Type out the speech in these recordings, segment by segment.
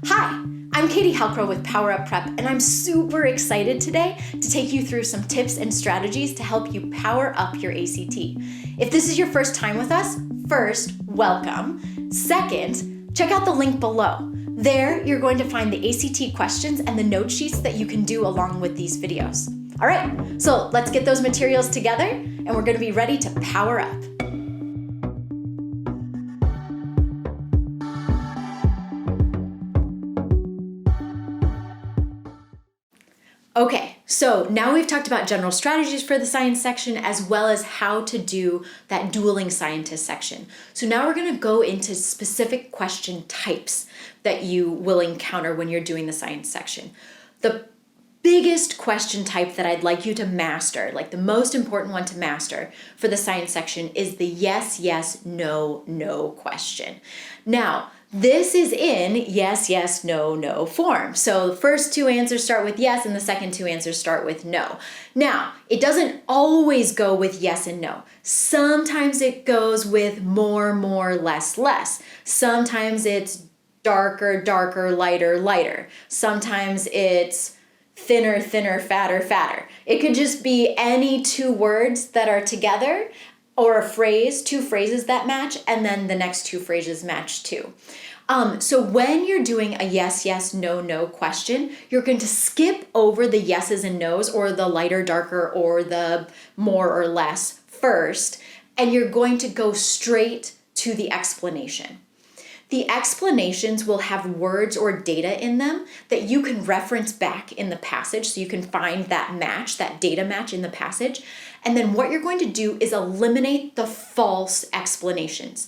Hi, I'm Katie Halcrow with Power Up Prep, and I'm super excited today to take you through some tips and strategies to help you power up your ACT. If this is your first time with us, first, welcome. Second, check out the link below. There, you're going to find the ACT questions and the note sheets that you can do along with these videos. All right, so let's get those materials together, and we're going to be ready to power up. Okay, so now we've talked about general strategies for the science section as well as how to do that dueling scientist section. So now we're going to go into specific question types that you will encounter when you're doing the science section. The biggest question type that I'd like you to master, like the most important one to master for the science section, is the yes, yes, no, no question. Now, this is in yes, yes, no, no form. So the first two answers start with yes and the second two answers start with no. Now, it doesn't always go with yes and no. Sometimes it goes with more, less. Sometimes it's darker, darker, lighter, lighter. Sometimes it's thinner, thinner, fatter, fatter. It could just be any two words that are together, or a phrase, two phrases that match, and then the next two phrases match too. So when you're doing a yes, yes, no, no question, you're going to skip over the yeses and nos, or the lighter, darker, or the more or less first, and you're going to go straight to the explanation. The explanations will have words or data in them that you can reference back in the passage, so you can find that match, that data match in the passage. And then what you're going to do is eliminate the false explanations.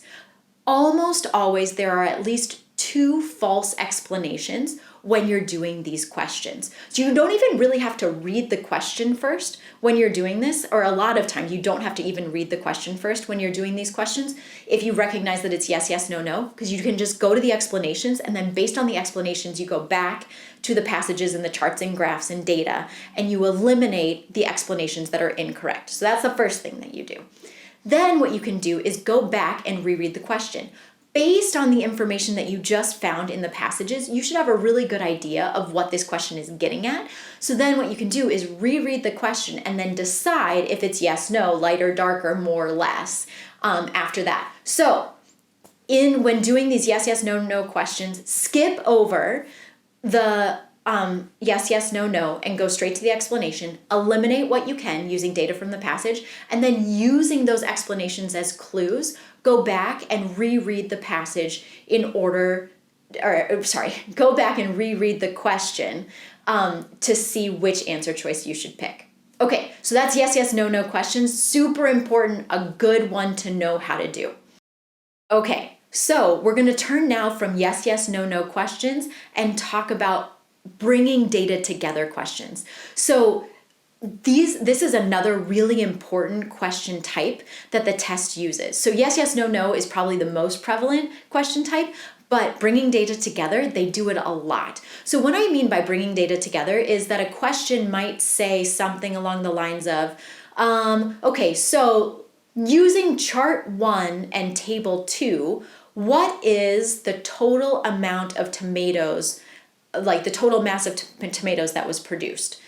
Almost always there are at least two false explanations when you're doing these questions. So you don't even really have to read the question first when you're doing this, or a lot of times you don't have to even read the question first when you're doing these questions if you recognize that it's yes, yes, no, no, because you can just go to the explanations, and then based on the explanations you go back to the passages and the charts and graphs and data, and you eliminate the explanations that are incorrect. So that's the first thing that you do. Then what you can do is go back and reread the question. Based on the information that you just found in the passages, you should have a really good idea of what this question is getting at. So then what you can do is reread the question and then decide if it's yes, no, lighter, darker, more, less after that. So when doing these yes, yes, no, no questions, skip over the yes, yes, no, no, and go straight to the explanation. Eliminate what you can using data from the passage, and then using those explanations as clues, go back and reread the passage go back and reread the question to see which answer choice you should pick. Okay, so that's yes, yes, no, no questions. Super important, a good one to know how to do. Okay, so we're going to turn now from yes, yes, no, no questions and talk about bringing data together questions. So this is another really important question type that the test uses. So yes, yes, no, no is probably the most prevalent question type, but bringing data together, they do it a lot. So what I mean by bringing data together is that a question might say something along the lines of, okay, so using chart 1 and table 2, what is the total amount of tomatoes, like the total mass of tomatoes that was produced?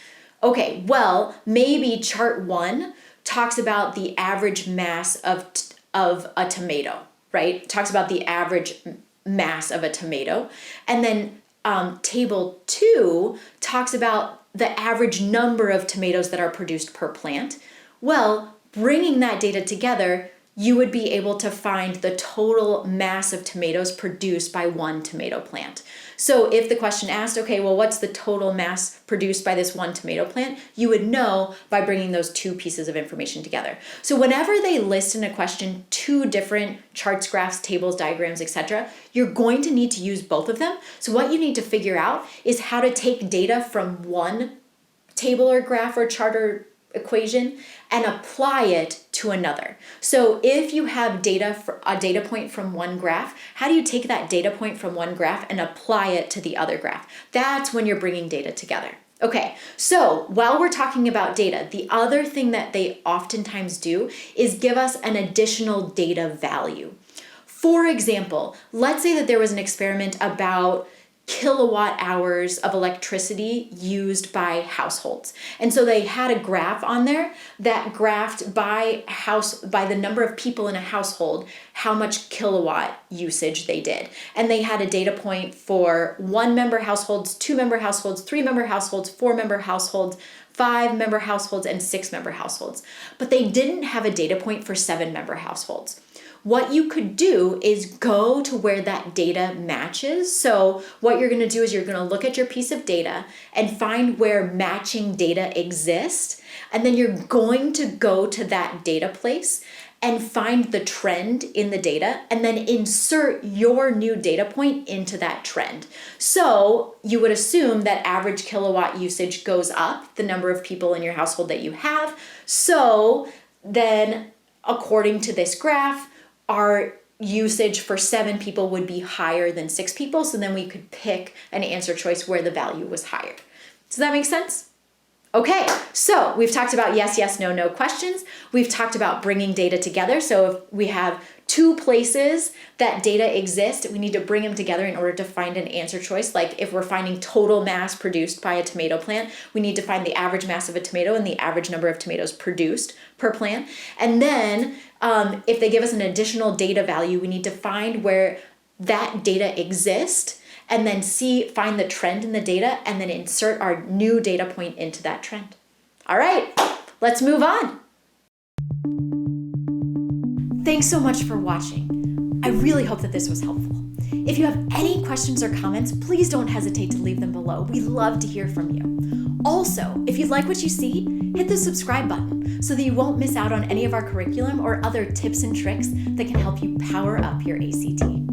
Okay, well, maybe chart 1 talks about the average mass of a tomato, right? Talks about the average mass of a tomato. And then table 2 talks about the average number of tomatoes that are produced per plant. Well, bringing that data together, you would be able to find the total mass of tomatoes produced by one tomato plant. So if the question asked, okay, well, what's the total mass produced by this one tomato plant? You would know by bringing those two pieces of information together. So whenever they list in a question two different charts, graphs, tables, diagrams, etc., you're going to need to use both of them. So what you need to figure out is how to take data from one table or graph or chart or equation and apply it to another. So if you have a data point from one graph, how do you take that data point from one graph and apply it to the other graph? That's when you're bringing data together. Okay, so while we're talking about data, the other thing that they oftentimes do is give us an additional data value. For example, let's say that there was an experiment about kilowatt hours of electricity used by households. And so they had a graph on there that graphed by the number of people in a household, how much kilowatt usage they did. And they had a data point for 1-member households, 2-member households, 3-member households, 4-member households, 5-member households, and 6-member households. But they didn't have a data point for 7-member households. What you could do is go to where that data matches. So what you're going to do is you're going to look at your piece of data and find where matching data exists. And then you're going to go to that data place and find the trend in the data and then insert your new data point into that trend. So you would assume that average kilowatt usage goes up, the number of people in your household that you have. So then according to this graph, our usage for 7 people would be higher than 6 people. So then we could pick an answer choice where the value was higher. Does that make sense? Okay, so we've talked about yes, yes, no, no questions. We've talked about bringing data together. So if we have 2 places that data exist, we need to bring them together in order to find an answer choice. Like if we're finding total mass produced by a tomato plant, we need to find the average mass of a tomato and the average number of tomatoes produced per plant. And then if they give us an additional data value, we need to find where that data exists and then find the trend in the data and then insert our new data point into that trend. All right, let's move on. Thanks so much for watching. I really hope that this was helpful. If you have any questions or comments, please don't hesitate to leave them below. We love to hear from you. Also, if you like what you see, hit the subscribe button so that you won't miss out on any of our curriculum or other tips and tricks that can help you power up your ACT.